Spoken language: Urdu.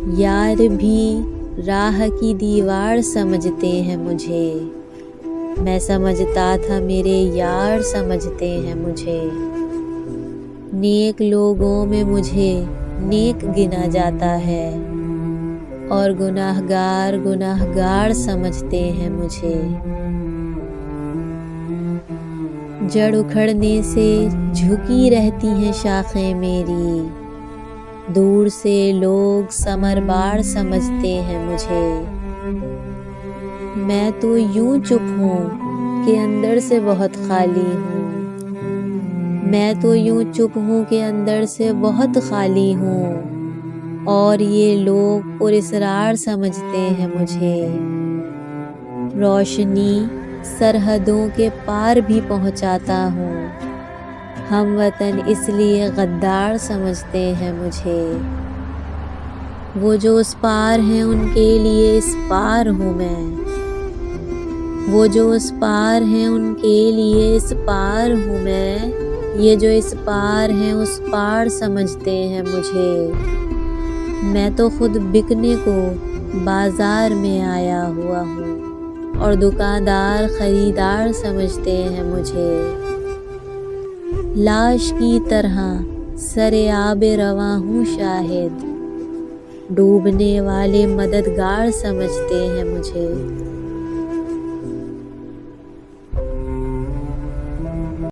یار بھی راہ کی دیوار سمجھتے ہیں مجھے، میں سمجھتا تھا میرے یار سمجھتے ہیں مجھے۔ نیک لوگوں میں مجھے نیک گنا جاتا ہے، اور گناہ گار سمجھتے ہیں مجھے۔ جڑ اکھڑنے سے جھکی رہتی ہیں شاخیں میری، دور سے لوگ ثمر بار سمجھتے ہیں مجھے۔ میں تو یوں چپ ہوں کہ اندر سے بہت خالی ہوں، میں تو یوں چپ ہوں کہ اندر سے بہت خالی ہوں، اور یہ لوگ پراسرار سمجھتے ہیں مجھے۔ روشنی سرحدوں کے پار بھی پہنچاتا ہوں، ہم وطن اس لیے غدار سمجھتے ہیں مجھے۔ وہ جو اس پار ہیں ان کے لیے اس پار ہوں میں، وہ جو اس پار ہیں ان کے لیے اس پار ہوں میں، یہ جو اس پار ہیں اس پار سمجھتے ہیں مجھے۔ میں تو خود بکنے کو بازار میں آیا ہوا ہوں، اور دکاندار خریدار سمجھتے ہیں مجھے۔ لاش کی طرح سر آب رواں ہوں شاہد، ڈوبنے والے مددگار سمجھتے ہیں مجھے۔